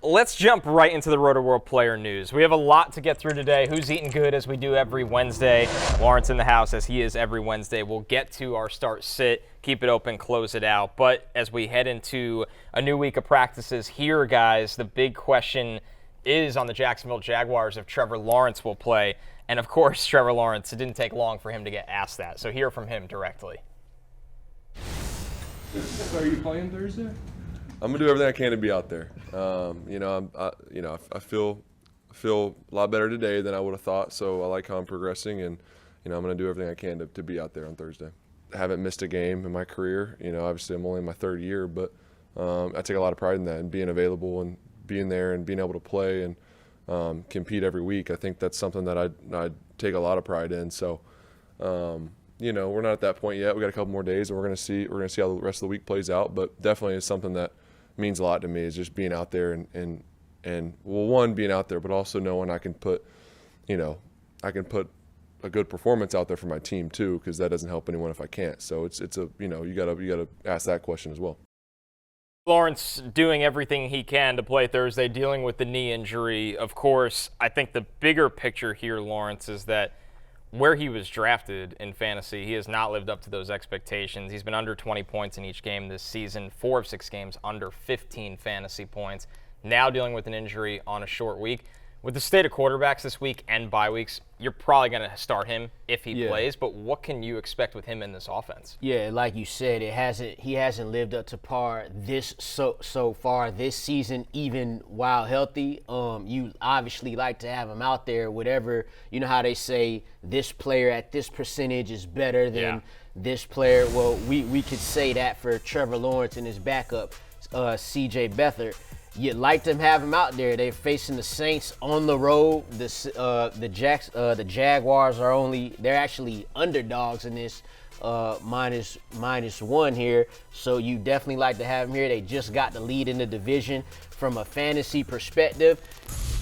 Let's jump right into the Roto-World player news. We have a lot to get through today. Who's eating good, as we do every Wednesday. Lawrence in the house, as he is every Wednesday. We'll get to our start sit, keep it open, close it out. But as we head into a new week of practices here, guys, the big question is on the Jacksonville Jaguars if Trevor Lawrence will play. And, of course, Trevor Lawrence, it didn't take long for him to get asked that. So hear from him directly. So are you playing Thursday? I'm gonna do everything I can to be out there. I feel a lot better today than I would have thought. So I like how I'm progressing, and I'm gonna do everything I can to be out there on Thursday. I haven't missed a game in my career. Obviously I'm only in my third year, but I take a lot of pride in that and being available and being there and being able to play and compete every week. I think that's something that I take a lot of pride in. So. We're not at that point yet. We got a couple more days, and we're gonna see how the rest of the week plays out. But definitely, it's something that means a lot to me. Is just being out there and one, being out there, but also knowing I can put a good performance out there for my team too, because that doesn't help anyone if I can't. So you gotta ask that question as well. Lawrence doing everything he can to play Thursday, dealing with the knee injury. Of course, I think the bigger picture here, Lawrence, is that where he was drafted in fantasy, he has not lived up to those expectations. He's been under 20 points in each game this season, 4 of 6 games under 15 fantasy points. Now dealing with an injury on a short week. With the state of quarterbacks this week and bye weeks, you're probably going to start him if he plays, but what can you expect with him in this offense? Yeah, like you said, he hasn't lived up to par so far this season, even while healthy. You obviously like to have him out there, whatever, you know how they say this player at this percentage is better than this player. Well, we could say that for Trevor Lawrence and his backup, C.J. Beathard. You'd like to have him out there. They're facing the Saints on the road. The Jaguars they're actually underdogs in this minus one here. So you definitely like to have him here. They just got the lead in the division. From a fantasy perspective,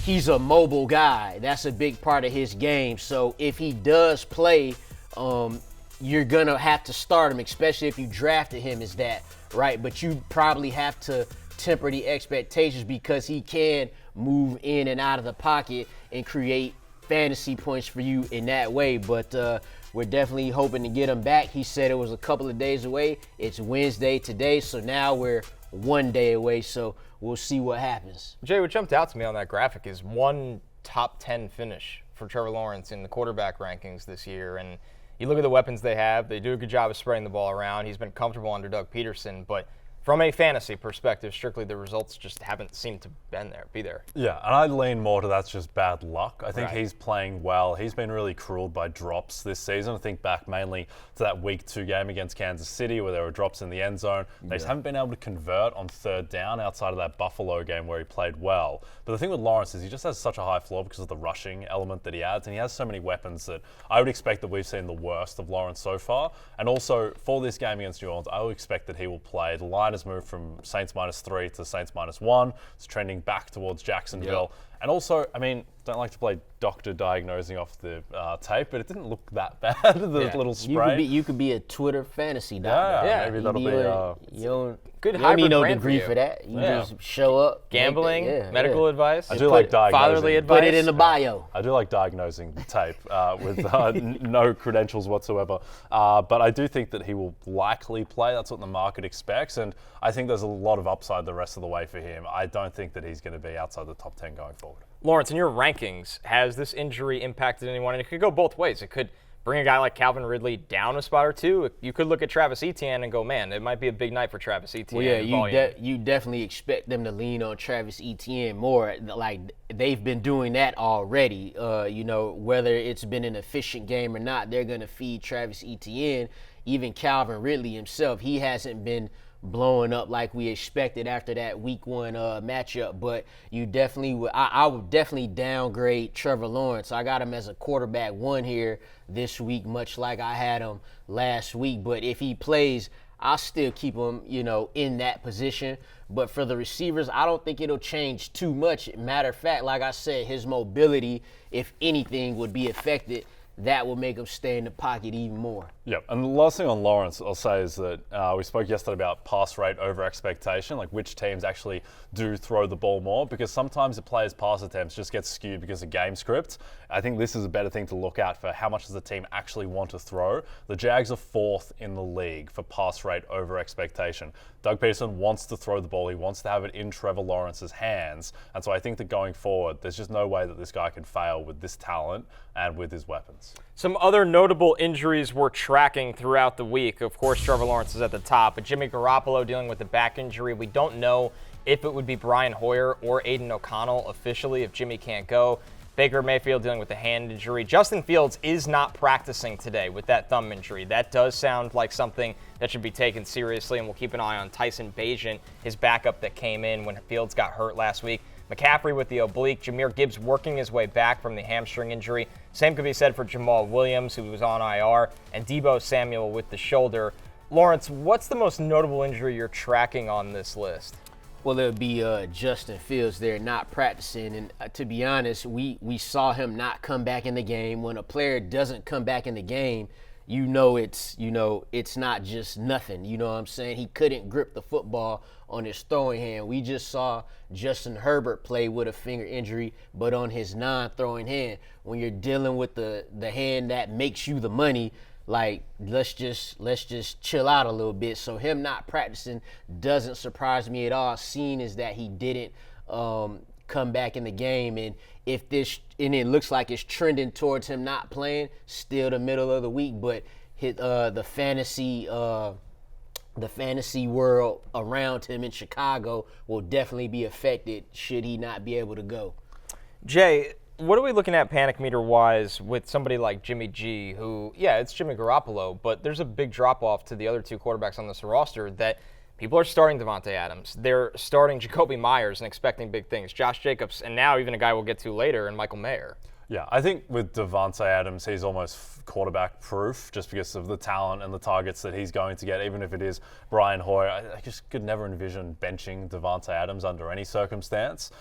he's a mobile guy. That's a big part of his game. So if he does play, you're gonna have to start him, especially if you drafted him as that, right? But you probably have to temper the expectations because he can move in and out of the pocket and create fantasy points for you in that way. But we're definitely hoping to get him back. He said it was a couple of days away. It's Wednesday today, so now we're 1 day away, so we'll see what happens. Jay, what jumped out to me on that graphic is one top 10 finish for Trevor Lawrence in the quarterback rankings this year. And you look at the weapons they have. They do a good job of spreading the ball around. He's been comfortable under Doug Peterson, but from a fantasy perspective, strictly the results just haven't seemed to be there. Yeah, and I'd lean more to that's just bad luck. I think he's playing well. He's been really cruelled by drops this season. I think back mainly to that Week 2 game against Kansas City where there were drops in the end zone. They just haven't been able to convert on third down outside of that Buffalo game where he played well. But the thing with Lawrence is he just has such a high floor because of the rushing element that he adds, and he has so many weapons that I would expect that we've seen the worst of Lawrence so far. And also, for this game against New Orleans, I would expect that he will play. The line has moved from Saints -3 to Saints -1. It's trending back towards Jacksonville. Yep. And also, I mean, don't like to play doctor diagnosing off the tape, but it didn't look that bad, the little spray. You could be a Twitter fantasy doctor. Yeah, maybe that'll be good you hybrid don't need no brand degree for that. You just show up. Gambling, medical advice. I do like diagnosing. Fatherly advice. Put it in the bio. I do like diagnosing the tape with no credentials whatsoever. But I do think that he will likely play. That's what the market expects. And I think there's a lot of upside the rest of the way for him. I don't think that he's going to be outside the top 10 going forward. Lawrence, in your rankings, has this injury impacted anyone? And it could go both ways. It could bring a guy like Calvin Ridley down a spot or two. You could look at Travis Etienne and go, man, it might be a big night for Travis Etienne. Well, yeah, you definitely expect them to lean on Travis Etienne more. Like, they've been doing that already. Whether it's been an efficient game or not, they're going to feed Travis Etienne. Even Calvin Ridley himself, he hasn't been blowing up like we expected after that Week 1 matchup. But you definitely, I would definitely downgrade Trevor Lawrence. I got him as a quarterback 1 here this week, much like I had him last week. But if he plays, I'll still keep him, in that position. But for the receivers, I don't think it'll change too much. Matter of fact, like I said, his mobility, if anything, would be affected that will make him stay in the pocket even more. Yep, and the last thing on Lawrence I'll say is that we spoke yesterday about pass rate over expectation, like which teams actually do throw the ball more, because sometimes the players' pass attempts just get skewed because of game script. I think this is a better thing to look at for how much does the team actually want to throw. The Jags are 4th in the league for pass rate over expectation. Doug Peterson wants to throw the ball. He wants to have it in Trevor Lawrence's hands. And so I think that going forward, there's just no way that this guy can fail with this talent and with his weapons. Some other notable injuries we're tracking throughout the week. Of course, Trevor Lawrence is at the top, but Jimmy Garoppolo dealing with a back injury. We don't know if it would be Brian Hoyer or Aiden O'Connell officially if Jimmy can't go. Baker Mayfield dealing with a hand injury. Justin Fields is not practicing today with that thumb injury. That does sound like something that should be taken seriously, and we'll keep an eye on Tyson Bagent, his backup that came in when Fields got hurt last week. McCaffrey with the oblique. Jahmyr Gibbs working his way back from the hamstring injury. Same could be said for Jamal Williams, who was on IR, and Deebo Samuel with the shoulder. Lawrence, what's the most notable injury you're tracking on this list? Well, it'll be Justin Fields there not practicing. And to be honest, we saw him not come back in the game. When a player doesn't come back in the game, it's not just nothing. You know what I'm saying? He couldn't grip the football on his throwing hand. We just saw Justin Herbert play with a finger injury, but on his non-throwing hand. When you're dealing with the hand that makes you the money, like, let's just chill out a little bit. So him not practicing doesn't surprise me at all, seeing is that he didn't come back in the game. And it looks like it's trending towards him not playing, still the middle of the week, but the fantasy world around him in Chicago will definitely be affected should he not be able to go. Jay, what are we looking at panic meter-wise with somebody like Jimmy G, who, yeah, it's Jimmy Garoppolo, but there's a big drop-off to the other two quarterbacks on this roster that people are starting Devontae Adams. They're starting Jacoby Myers and expecting big things. Josh Jacobs, and now even a guy we'll get to later, and Michael Mayer. Yeah, I think with Devontae Adams, he's almost quarterback proof just because of the talent and the targets that he's going to get, even if it is Brian Hoyer. I just could never envision benching Devontae Adams under any circumstance.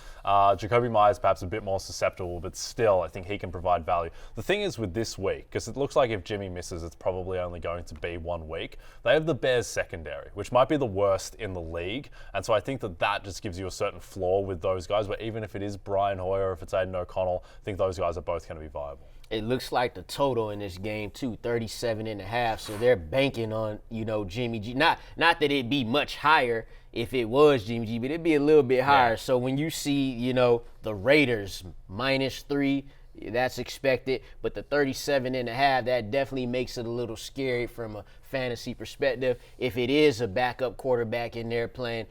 Jacoby Myers perhaps a bit more susceptible, but still I think he can provide value. The thing is with this week, because it looks like if Jimmy misses, it's probably only going to be 1 week, they have the Bears secondary, which might be the worst in the league. And so I think that just gives you a certain flaw with those guys, but even if it is Brian Hoyer or if it's Aiden O'Connell, I think those guys are both going to be viable. It looks like the total in this game too, 37.5. So they're banking on, Jimmy G. Not that it'd be much higher if it was Jimmy G, but it'd be a little bit higher. Yeah. So when you see, the Raiders -3, that's expected, but the 37.5, that definitely makes it a little scary from a fantasy perspective. If it is a backup quarterback in there playing,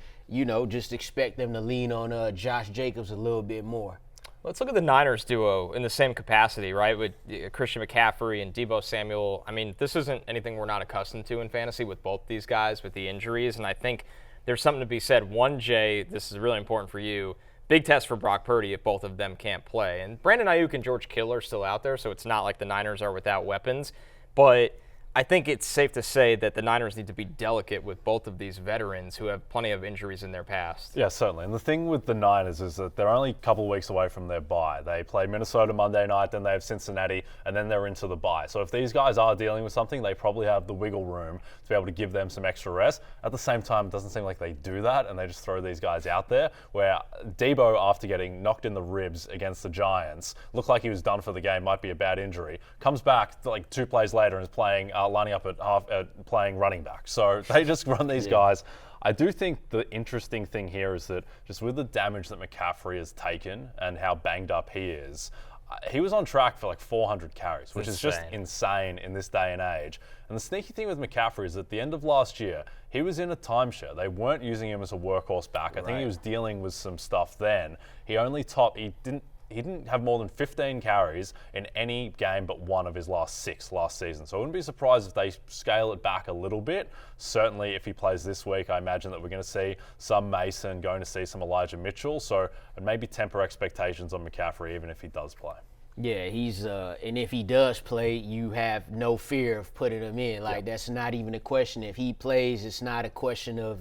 just expect them to lean on Josh Jacobs a little bit more. Let's look at the Niners duo in the same capacity, right, with Christian McCaffrey and Deebo Samuel. I mean, this isn't anything we're not accustomed to in fantasy with both these guys with the injuries, and I think there's something to be said. One, Jay, this is really important for you, big test for Brock Purdy if both of them can't play. And Brandon Ayuk and George Kittle are still out there, so it's not like the Niners are without weapons. But I think it's safe to say that the Niners need to be delicate with both of these veterans who have plenty of injuries in their past. Yeah, certainly. And the thing with the Niners is that they're only a couple of weeks away from their bye. They play Minnesota Monday night, then they have Cincinnati, and then they're into the bye. So if these guys are dealing with something, they probably have the wiggle room to be able to give them some extra rest. At the same time, it doesn't seem like they do that, and they just throw these guys out there, where Deebo, after getting knocked in the ribs against the Giants, looked like he was done for the game, might be a bad injury, comes back like 2 plays later and is playing, lining up at playing running back. So they just run these guys. I do think the interesting thing here is that just with the damage that McCaffrey has taken and how banged up he is, he was on track for like 400 carries, which is just insane in this day and age. And the sneaky thing with McCaffrey is at the end of last year, he was in a timeshare. They weren't using him as a workhorse back. I think he was dealing with some stuff then. He didn't have more than 15 carries in any game but one of his last 6 last season. So I wouldn't be surprised if they scale it back a little bit. Certainly if he plays this week, I imagine that we're going to see some Mason, going to see some Elijah Mitchell. So I'd maybe temper expectations on McCaffrey even if he does play. Yeah, he's and if he does play, you have no fear of putting him in. Like, that's not even a question. If he plays, it's not a question of,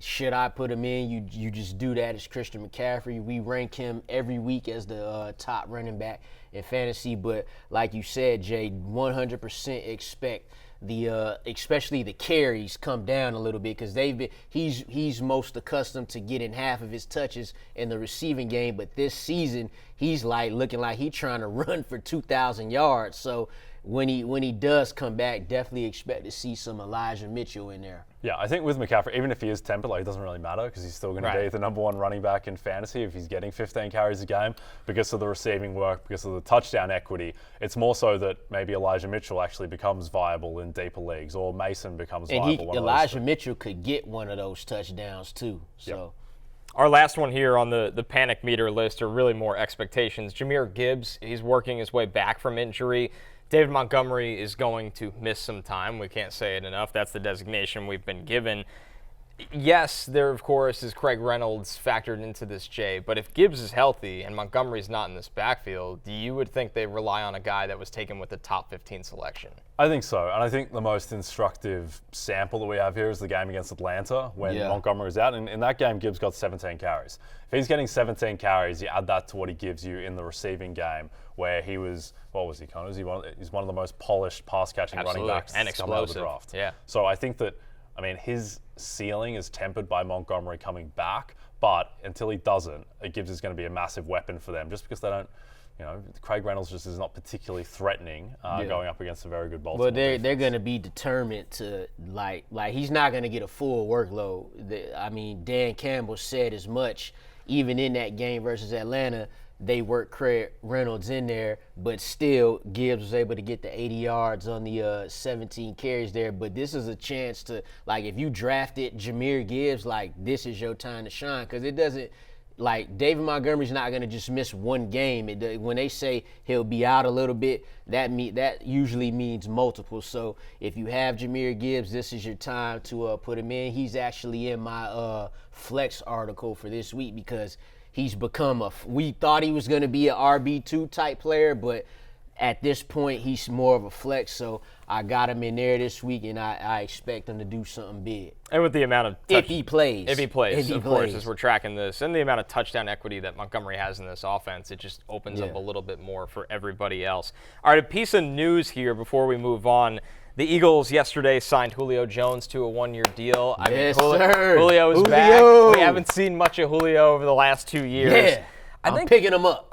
should I put him in? You just do that as Christian McCaffrey. We rank him every week as the top running back in fantasy. But like you said, Jay, 100% expect especially the carries come down a little bit because he's most accustomed to getting half of his touches in the receiving game, but this season he's looking like he's trying to run for 2,000 yards. So when he does come back, definitely expect to see some Elijah Mitchell in there. Yeah, I think with McCaffrey, even if he is tempered, it doesn't really matter because he's still going to be the number one running back in fantasy if he's getting 15 carries a game because of the receiving work, because of the touchdown equity. It's more so that maybe Elijah Mitchell actually becomes viable in deeper leagues, or Mason becomes viable. And Elijah Mitchell could get one of those touchdowns too. So. Yep. Our last one here on the panic meter list are really more expectations. Jahmyr Gibbs, he's working his way back from injury. David Montgomery is going to miss some time. We can't say it enough. That's the designation we've been given. Yes, there, of course, is Craig Reynolds factored into this, Jay. But if Gibbs is healthy and Montgomery's not in this backfield, you would think they rely on a guy that was taken with the top 15 selection. I think so. And I think the most instructive sample that we have here is the game against Atlanta when Montgomery was out. And in that game, Gibbs got 17 carries. If he's getting 17 carries, you add that to what he gives you in the receiving game where he was, what was he, Connors? He's one of the most polished pass-catching running backs and come out of the explosive. draft. Yeah. So I think that, his ceiling is tempered by Montgomery coming back, but until he doesn't, Gibbs is going to be a massive weapon for them just because they don't, Craig Reynolds just is not particularly threatening going up against a very good Baltimore defense. They're going to be determined to, like he's not going to get a full workload. Dan Campbell said as much, even in that game versus Atlanta. They worked Craig Reynolds in there, but still Gibbs was able to get the 80 yards on the 17 carries there. But this is a chance to, if you drafted Jahmyr Gibbs, this is your time to shine because it doesn't, David Montgomery's not going to just miss one game. When they say he'll be out a little bit, that usually means multiple. So if you have Jahmyr Gibbs, this is your time to put him in. He's actually in my flex article for this week because he's become we thought he was going to be an RB2 type player, but at this point, he's more of a flex. So I got him in there this week, and I expect him to do something big. And with the amount of if he plays, of course, as we're tracking this, and the amount of touchdown equity that Montgomery has in this offense, it just opens up a little bit more for everybody else. All right, a piece of news here before we move on. The Eagles yesterday signed Julio Jones to a one-year deal. Sir. Julio is back. We haven't seen much of Julio over the last 2 years. Yeah, I'm picking him up.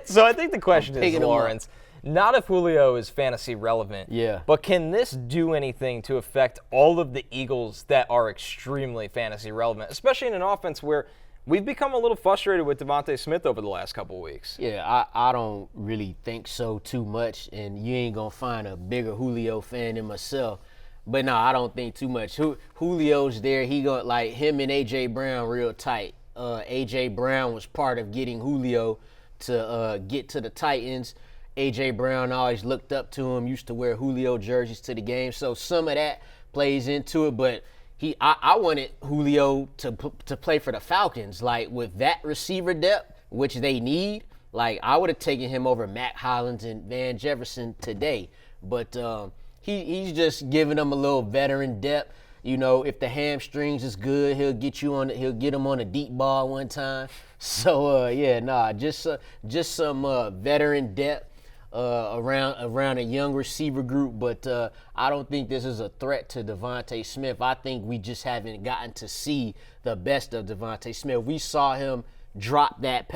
So I think the question is, Lawrence, not if Julio is fantasy relevant, but can this do anything to affect all of the Eagles that are extremely fantasy relevant, especially in an offense where we've become a little frustrated with Devontae Smith over the last couple of weeks? Yeah, I don't really think so too much, and you ain't going to find a bigger Julio fan than myself. But no, I don't think too much. Julio's there. He got him and A.J. Brown real tight. A.J. Brown was part of getting Julio to get to the Titans. A.J. Brown always looked up to him, used to wear Julio jerseys to the game. So some of that plays into it, but I wanted Julio to play for the Falcons. With that receiver depth, which they need, I would have taken him over Matt Hollins and Van Jefferson today. But he's just giving them a little veteran depth. If the hamstrings is good, he'll get him on a deep ball one time. So just some veteran depth. Around a young receiver group, but I don't think this is a threat to Devontae Smith. I think we just haven't gotten to see the best of Devontae Smith. We saw him drop that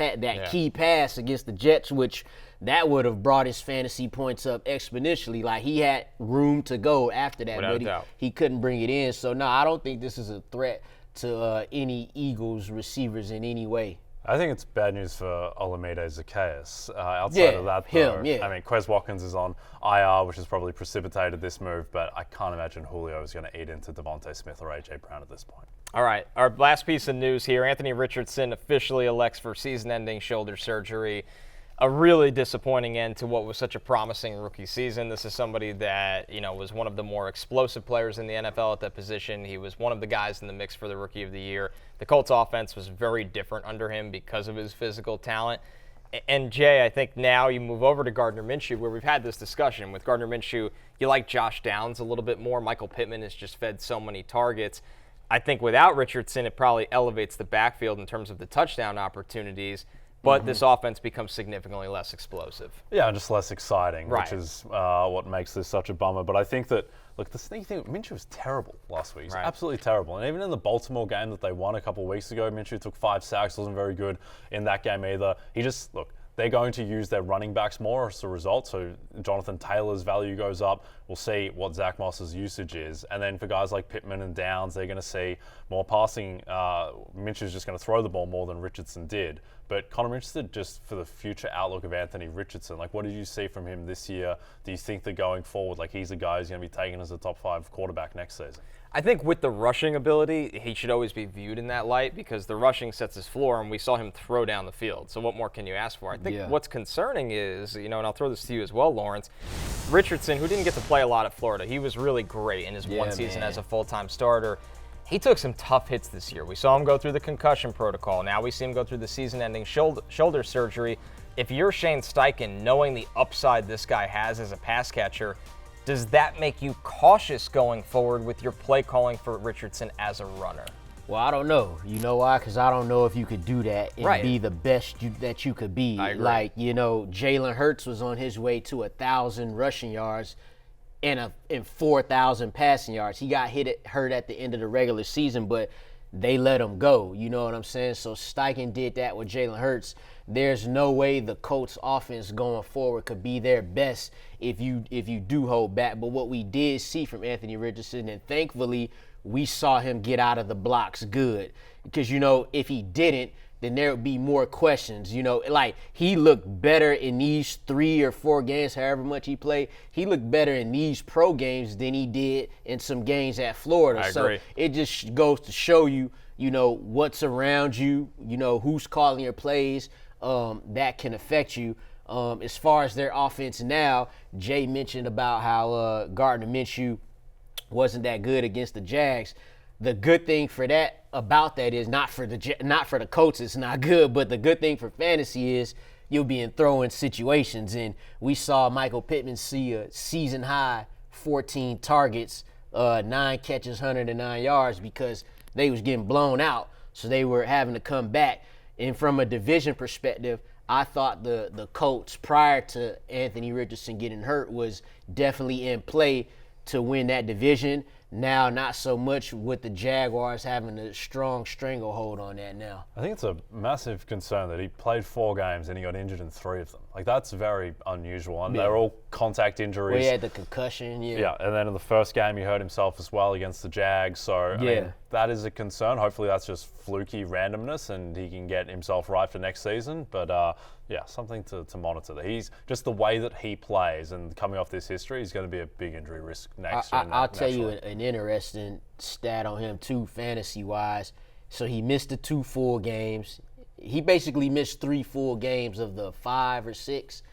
key pass against the Jets, which that would have brought his fantasy points up exponentially. He had room to go after that, but he couldn't bring it in. So, no, I don't think this is a threat to any Eagles receivers in any way. I think it's bad news for Olamide Zaccheaus. Outside of that, though, Quez Watkins is on IR, which has probably precipitated this move, but I can't imagine Julio is going to eat into Devontae Smith or A.J. Brown at this point. All right, our last piece of news here. Anthony Richardson officially elects for season-ending shoulder surgery. A really disappointing end to what was such a promising rookie season. This is somebody that, was one of the more explosive players in the NFL at that position. He was one of the guys in the mix for the Rookie of the Year. The Colts offense was very different under him because of his physical talent. And Jay, I think now you move over to Gardner Minshew, where we've had this discussion. With Gardner Minshew, you like Josh Downs a little bit more. Michael Pittman has just fed so many targets. I think without Richardson, it probably elevates the backfield in terms of the touchdown opportunities, but this offense becomes significantly less explosive. Yeah, and just less exciting, Right. which is what makes this such a bummer. But I think that, look, the sneaky thing, Minshew was terrible last week. He's Right. absolutely terrible. And even in the Baltimore game that they won a couple of weeks ago, Minshew took 5 sacks, wasn't very good in that game either. They're going to use their running backs more as a result. So Jonathan Taylor's value goes up. We'll see what Zach Moss's usage is. And then for guys like Pittman and Downs, they're going to see more passing. Minshew's just going to throw the ball more than Richardson did. But Connor, I'm interested just for the future outlook of Anthony Richardson. Like, what did you see from him this year? Do you think that going forward, like, he's a guy who's going to be taken as a top 5 quarterback next season? I think with the rushing ability, he should always be viewed in that light because the rushing sets his floor, and we saw him throw down the field. So what more can you ask for? I think what's concerning is, and I'll throw this to you as well, Lawrence, Richardson, who didn't get to play a lot at Florida, he was really great in his one season as a full-time starter. He took some tough hits this year. We saw him go through the concussion protocol. Now we see him go through the season-ending shoulder surgery. If you're Shane Steichen, knowing the upside this guy has as a pass catcher, does that make you cautious going forward with your play calling for Richardson as a runner? Well, I don't know. You know why? Because I don't know if you could do that and be the best that you could be. I agree. Like, Jalen Hurts was on his way to 1,000 rushing yards and 4,000 passing yards. He got hurt at the end of the regular season, but they let him go. You know what I'm saying? So Steichen did that with Jalen Hurts. There's no way the Colts offense going forward could be their best if you do hold back. But what we did see from Anthony Richardson, and thankfully we saw him get out of the blocks good. Because, if he didn't, then there would be more questions. Like, he looked better in these 3 or 4 games, however much he played. He looked better in these pro games than he did in some games at Florida. I agree. So it just goes to show you, what's around you, who's calling your plays. That can affect you. As far as their offense now, Jay mentioned about how Gardner Minshew wasn't that good against the Jags. The good thing about that is not for the Colts, it's not good, but the good thing for fantasy is you'll be in throwing situations. And we saw Michael Pittman see a season high 14 targets, 9 catches, 109 yards because they was getting blown out. So they were having to come back. And from a division perspective, I thought the Colts, prior to Anthony Richardson getting hurt, was definitely in play to win that division. Now, not so much with the Jaguars having a strong stranglehold on that now. I think it's a massive concern that he played 4 games and he got injured in 3 of them. Like, that's very unusual. And they're all contact injuries. Well, he had the concussion, Yeah, and then in the first game, he hurt himself as well against the Jags. So, I mean, that is a concern. Hopefully that's just fluky randomness and he can get himself right for next season. But, something to monitor. He's just the way that he plays and coming off this history, he's going to be a big injury risk next year. I'll tell you an interesting stat on him, too, fantasy-wise. So he missed the 2 full games. He basically missed 3 full games of the 5 or 6.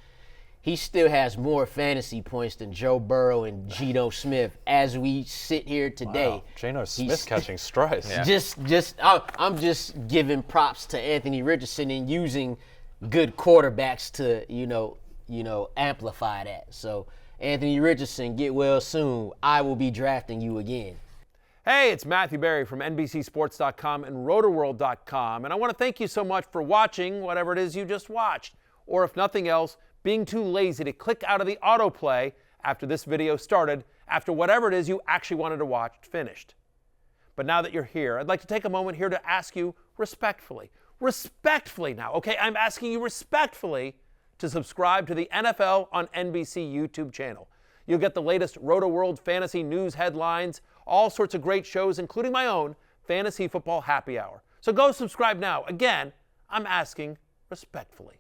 He still has more fantasy points than Joe Burrow and Geno Smith as we sit here today. Wow. Geno Smith catching strays. Yeah. I'm just giving props to Anthony Richardson and using good quarterbacks to, amplify that. So, Anthony Richardson, get well soon. I will be drafting you again. Hey, it's Matthew Berry from NBCSports.com and Rotoworld.com, and I want to thank you so much for watching whatever it is you just watched, or if nothing else, being too lazy to click out of the autoplay after this video started, after whatever it is you actually wanted to watch finished. But now that you're here, I'd like to take a moment here to ask you respectfully now, okay? I'm asking you respectfully to subscribe to the NFL on NBC YouTube channel. You'll get the latest Roto-World fantasy news headlines, all sorts of great shows, including my own Fantasy Football Happy Hour. So go subscribe now. Again, I'm asking respectfully.